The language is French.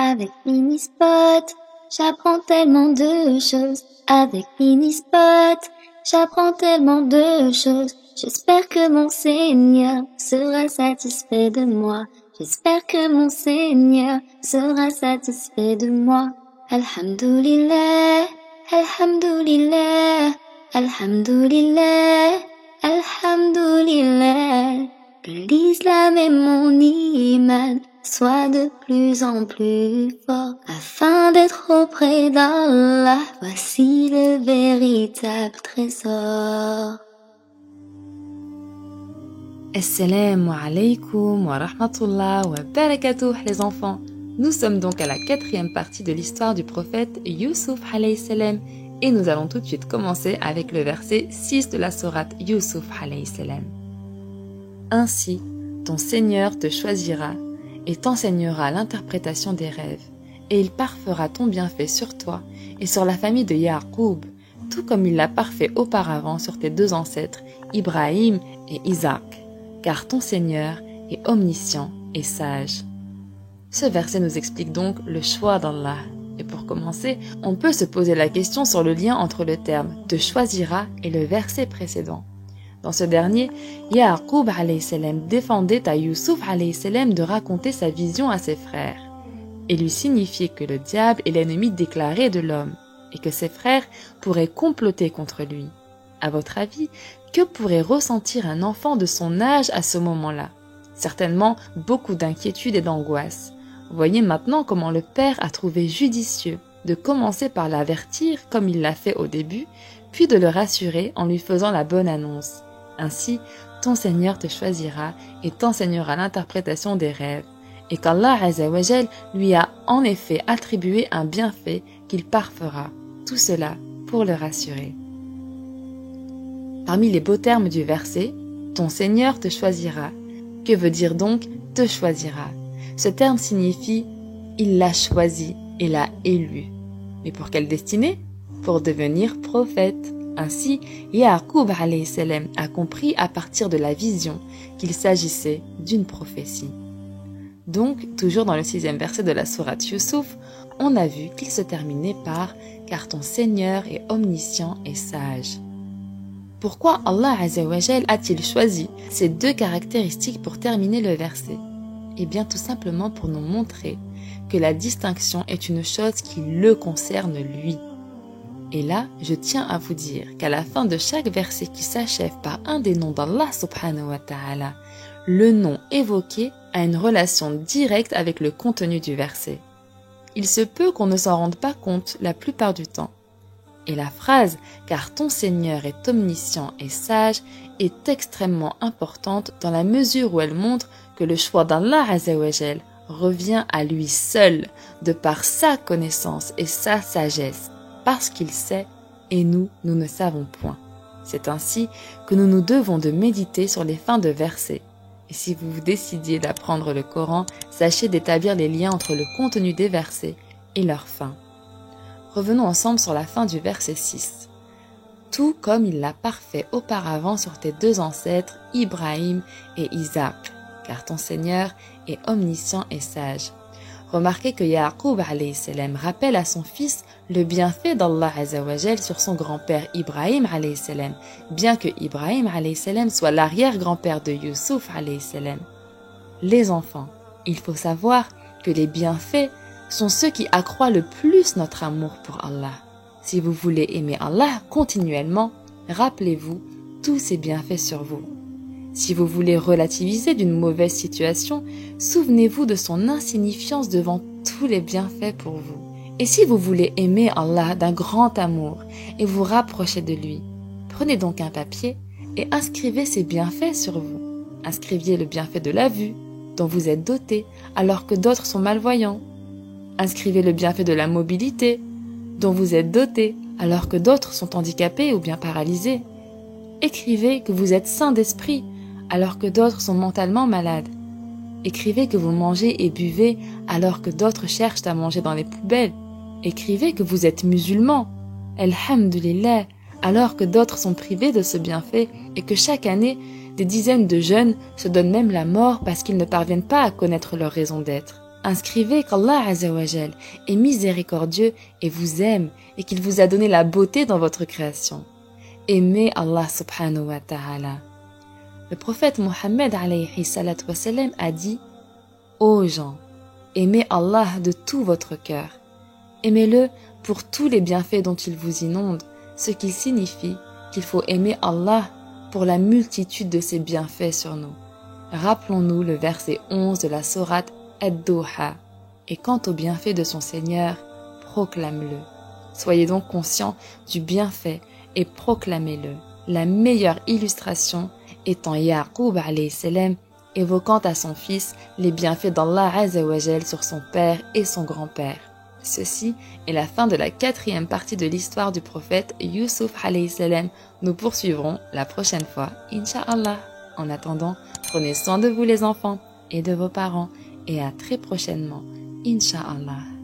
Avec Minispot, j'apprends tellement de choses. Avec Minispot, j'apprends tellement de choses. J'espère que mon Seigneur sera satisfait de moi. J'espère que mon Seigneur sera satisfait de moi. Alhamdulillah, Alhamdulillah, Alhamdulillah, Alhamdulillah. Que l'islam et mon iman soient de plus en plus forts afin d'être auprès d'Allah. Voici le véritable trésor. Assalamu alaikum wa rahmatullah wa barakatuh les enfants. Nous sommes donc à la 4e partie de l'histoire du prophète Youssouf alayhi salam et nous allons tout de suite commencer avec le verset 6 de la sourate Youssouf alayhi salam. Ainsi, ton Seigneur te choisira et t'enseignera l'interprétation des rêves et il parfera ton bienfait sur toi et sur la famille de Yaqub, tout comme il l'a parfait auparavant sur tes 2 ancêtres, Ibrahim et Isaac. Car ton Seigneur est omniscient et sage. Ce verset nous explique donc le choix d'Allah. Et pour commencer, on peut se poser la question sur le lien entre le terme « te choisira » et le verset précédent. Dans ce dernier, Yaqub alayhi salam défendait à Youssouf alayhi salam de raconter sa vision à ses frères et lui signifiait que le diable est l'ennemi déclaré de l'homme et que ses frères pourraient comploter contre lui. À votre avis, que pourrait ressentir un enfant de son âge à ce moment-là? Certainement beaucoup d'inquiétude et d'angoisse. Voyez maintenant comment le père a trouvé judicieux de commencer par l'avertir comme il l'a fait au début, puis de le rassurer en lui faisant la bonne annonce. Ainsi, ton Seigneur te choisira et t'enseignera l'interprétation des rêves, et qu'Allah Azza wa Jal lui a en effet attribué un bienfait qu'il parfera. Tout cela pour le rassurer. Parmi les beaux termes du verset, ton Seigneur te choisira. Que veut dire donc te choisira? Ce terme signifie il l'a choisi et l'a élu. Mais pour quelle destinée? Pour devenir prophète. Ainsi, Yaqub alayhi salam a compris à partir de la vision qu'il s'agissait d'une prophétie. Donc, toujours dans le 6e verset de la sourate Youssouf, on a vu qu'il se terminait par « Car ton Seigneur est omniscient et sage ». Pourquoi Allah Azza wa Jal a-t-il choisi ces 2 caractéristiques pour terminer le verset? Eh bien tout simplement pour nous montrer que la distinction est une chose qui le concerne lui. Et là, je tiens à vous dire qu'à la fin de chaque verset qui s'achève par un des noms d'Allah subhanahu wa ta'ala, le nom évoqué a une relation directe avec le contenu du verset. Il se peut qu'on ne s'en rende pas compte la plupart du temps. Et la phrase « car ton Seigneur est omniscient et sage » est extrêmement importante dans la mesure où elle montre que le choix d'Allah Azza wa Jal revient à lui seul, de par sa connaissance et sa sagesse, parce qu'il sait et nous ne savons point. C'est ainsi que nous nous devons de méditer sur les fins de versets. Et si vous vous décidiez d'apprendre le Coran, sachez d'établir les liens entre le contenu des versets et leur fin. Revenons ensemble sur la fin du verset 6. Tout comme il l'a parfait auparavant sur tes 2 ancêtres, Ibrahim et Isaac, car ton Seigneur est omniscient et sage. Remarquez que Yaqub alayhi salam rappelle à son fils le bienfait d'Allah Azza wa Jal sur son grand-père Ibrahim alayhi salam, bien que Ibrahim alayhi salam soit l'arrière-grand-père de Youssouf alayhi salam. Les enfants, il faut savoir que les bienfaits sont ceux qui accroissent le plus notre amour pour Allah. Si vous voulez aimer Allah continuellement, rappelez-vous tous ses bienfaits sur vous. Si vous voulez relativiser d'une mauvaise situation, souvenez-vous de son insignifiance devant tous les bienfaits pour vous. Et si vous voulez aimer Allah d'un grand amour et vous rapprocher de lui, prenez donc un papier et inscrivez ses bienfaits sur vous. Inscrivez le bienfait de la vue, dont vous êtes doté alors que d'autres sont malvoyants. Inscrivez le bienfait de la mobilité, dont vous êtes doté alors que d'autres sont handicapés ou bien paralysés. Écrivez que vous êtes sain d'esprit alors que d'autres sont mentalement malades. Écrivez que vous mangez et buvez alors que d'autres cherchent à manger dans les poubelles. Écrivez que vous êtes musulman, alhamdulillah, alors que d'autres sont privés de ce bienfait et que chaque année, des dizaines de jeunes se donnent même la mort parce qu'ils ne parviennent pas à connaître leur raison d'être. Inscrivez qu'Allah Azzawajal est miséricordieux et vous aime et qu'il vous a donné la beauté dans votre création. Aimez Allah subhanahu wa ta'ala. Le prophète Mohammed alayhi salatu wa salam a dit « Ô gens, aimez Allah de tout votre cœur. Aimez-le pour tous les bienfaits dont il vous inonde, ce qui signifie qu'il faut aimer Allah pour la multitude de ses bienfaits sur nous. » Rappelons-nous le verset 11 de la sourate Ad-Duha. Et quant au bienfait de son Seigneur, proclame-le. Soyez donc conscients du bienfait et proclamez-le. La meilleure illustration étant Yaqub alayhi salam évoquant à son fils les bienfaits d'Allah Azzawajal sur son père et son grand-père. Ceci est la fin de la 4e partie de l'histoire du prophète Yusuf alayhi salam. Nous poursuivrons la prochaine fois, Inch'Allah. En attendant, prenez soin de vous les enfants et de vos parents et à très prochainement, Inch'Allah.